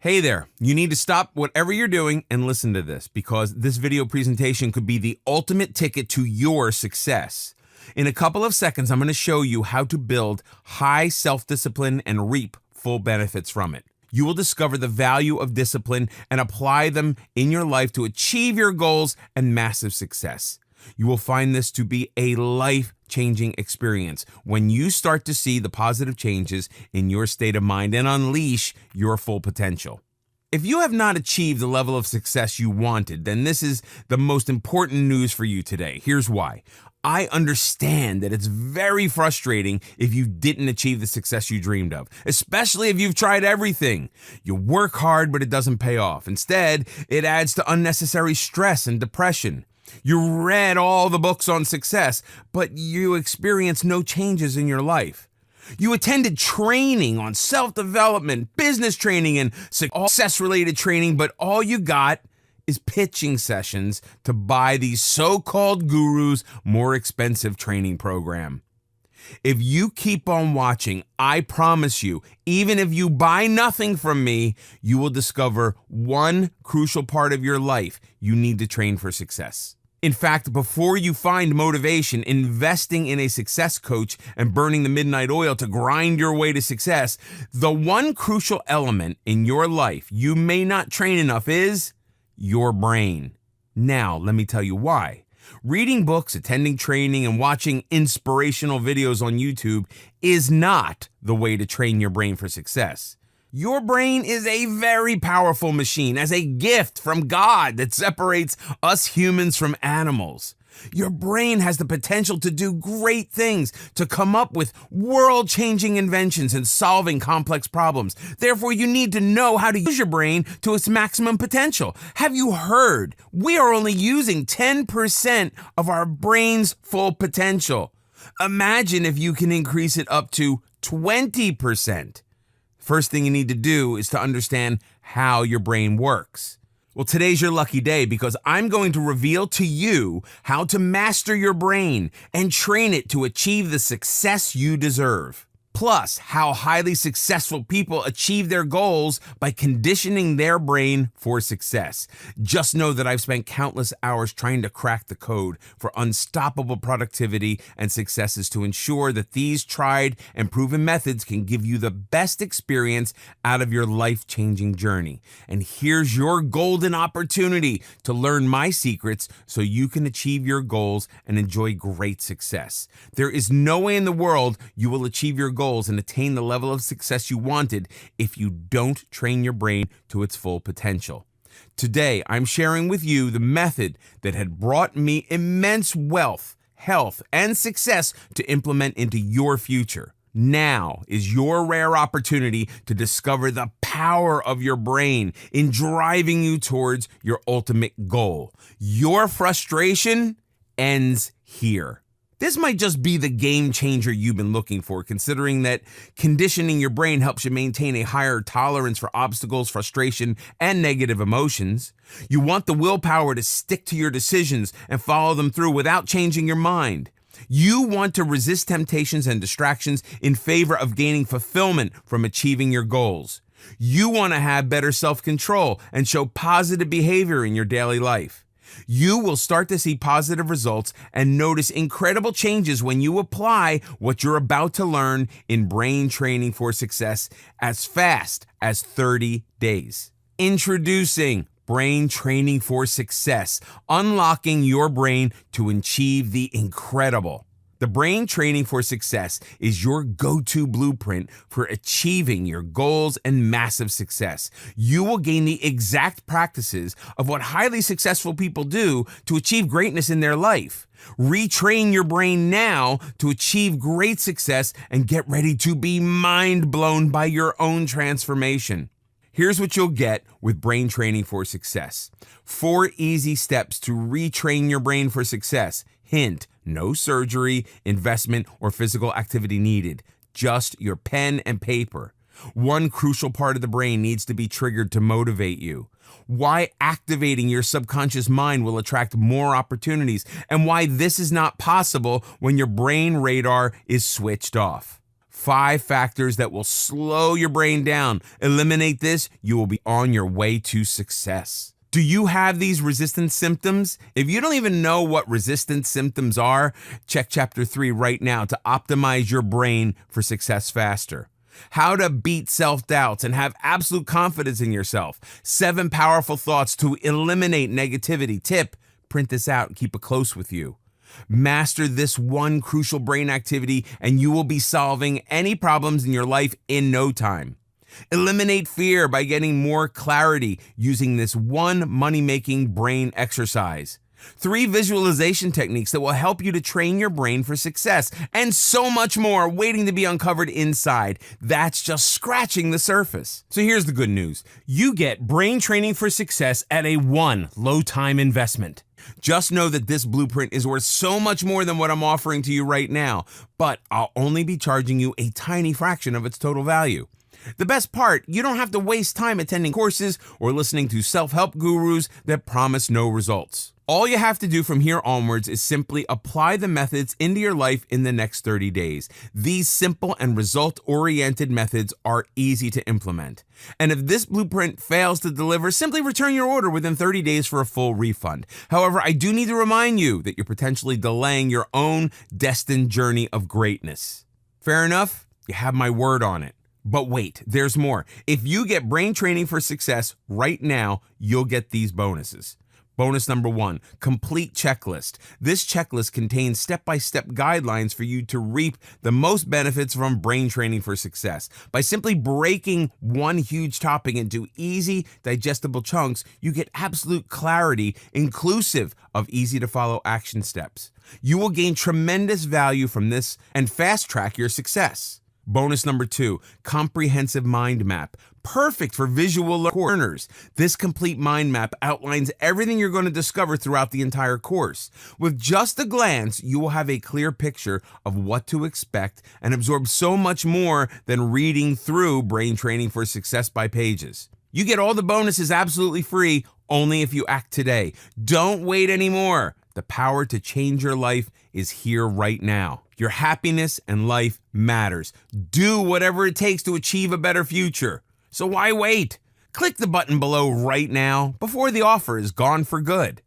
Hey there, you need to stop whatever you're doing and listen to this because this video presentation could be the ultimate ticket to your success. In a couple of seconds, I'm going to show you how to build high self-discipline and reap full benefits from it. You will discover the value of discipline and apply them in your life to achieve your goals and massive success. You will find this to be a life-changing experience when you start to see the positive changes in your state of mind and unleash your full potential. If you have not achieved the level of success you wanted, then this is the most important news for you today. Here's why. I understand that it's very frustrating if you didn't achieve the success you dreamed of, especially if you've tried everything. You work hard, but it doesn't pay off. Instead, it adds to unnecessary stress and depression. You read all the books on success, but you experience no changes in your life. You attended training on self-development, business training, and success-related training, but all you got is pitching sessions to buy these so-called gurus' more expensive training program. If you keep on watching, I promise you, even if you buy nothing from me, you will discover one crucial part of your life you need to train for success. In fact, before you find motivation, investing in a success coach and burning the midnight oil to grind your way to success, the one crucial element in your life you may not train enough is your brain. Now, let me tell you why. Reading books, attending training, and watching inspirational videos on YouTube is not the way to train your brain for success. Your brain is a very powerful machine, as a gift from God that separates us humans from animals. Your brain has the potential to do great things, to come up with world-changing inventions and solving complex problems. Therefore, you need to know how to use your brain to its maximum potential. Have you heard? We are only using 10% of our brain's full potential. Imagine if you can increase it up to 20%. First thing you need to do is to understand how your brain works. Well, today's your lucky day because I'm going to reveal to you how to master your brain and train it to achieve the success you deserve. Plus, how highly successful people achieve their goals by conditioning their brain for success. Just know that I've spent countless hours trying to crack the code for unstoppable productivity and successes to ensure that these tried and proven methods can give you the best experience out of your life-changing journey. And here's your golden opportunity to learn my secrets so you can achieve your goals and enjoy great success. There is no way in the world you will achieve your goals and attain the level of success you wanted if you don't train your brain to its full potential. Today, I'm sharing with you the method that had brought me immense wealth, health, and success to implement into your future. Now is your rare opportunity to discover the power of your brain in driving you towards your ultimate goal. Your frustration ends here. This might just be the game changer you've been looking for, considering that conditioning your brain helps you maintain a higher tolerance for obstacles, frustration, and negative emotions. You want the willpower to stick to your decisions and follow them through without changing your mind. You want to resist temptations and distractions in favor of gaining fulfillment from achieving your goals. You want to have better self-control and show positive behavior in your daily life. You will start to see positive results and notice incredible changes when you apply what you're about to learn in brain training for success as fast as 30 days. Introducing Brain Training for Success, unlocking your brain to achieve the incredible. The Brain Training for Success is your go-to blueprint for achieving your goals and massive success. You will gain the exact practices of what highly successful people do to achieve greatness in their life. Retrain your brain now to achieve great success and get ready to be mind blown by your own transformation. Here's what you'll get with Brain Training for Success. 4 easy steps to retrain your brain for success. Hint, no surgery, investment, or physical activity needed. Just your pen and paper. One crucial part of the brain needs to be triggered to motivate you. Why activating your subconscious mind will attract more opportunities, and why this is not possible when your brain radar is switched off. 5 factors that will slow your brain down. Eliminate this, you will be on your way to success. Do you have these resistance symptoms? If you don't even know what resistance symptoms are, check Chapter 3 right now to optimize your brain for success faster. How to beat self-doubts and have absolute confidence in yourself. 7 powerful thoughts to eliminate negativity. Tip, print this out and keep it close with you. Master this one crucial brain activity and you will be solving any problems in your life in no time. Eliminate fear by getting more clarity using this one money-making brain exercise. 3 visualization techniques that will help you to train your brain for success, and so much more waiting to be uncovered inside. That's just scratching the surface. So here's the good news. You get brain training for success at a low-time investment. Just know that this blueprint is worth so much more than what I'm offering to you right now, but I'll only be charging you a tiny fraction of its total value. The best part, you don't have to waste time attending courses or listening to self-help gurus that promise no results. All you have to do from here onwards is simply apply the methods into your life in the next 30 days. These simple and result-oriented methods are easy to implement. And if this blueprint fails to deliver, simply return your order within 30 days for a full refund. However, I do need to remind you that you're potentially delaying your own destined journey of greatness. Fair enough? You have my word on it. But wait, there's more. If you get brain training for success right now, you'll get these bonuses. Bonus number 1, complete checklist. This checklist contains step-by-step guidelines for you to reap the most benefits from brain training for success. By simply breaking one huge topic into easy, digestible chunks, you get absolute clarity, inclusive of easy-to-follow action steps. You will gain tremendous value from this and fast-track your success. Bonus number 2, comprehensive mind map. Perfect for visual learners. This complete mind map outlines everything you're going to discover throughout the entire course. With just a glance, you will have a clear picture of what to expect and absorb so much more than reading through Brain Training for Success by pages. You get all the bonuses absolutely free, only if you act today. Don't wait anymore. The power to change your life is here right now. Your happiness and life matters. Do whatever it takes to achieve a better future. So why wait? Click the button below right now before the offer is gone for good.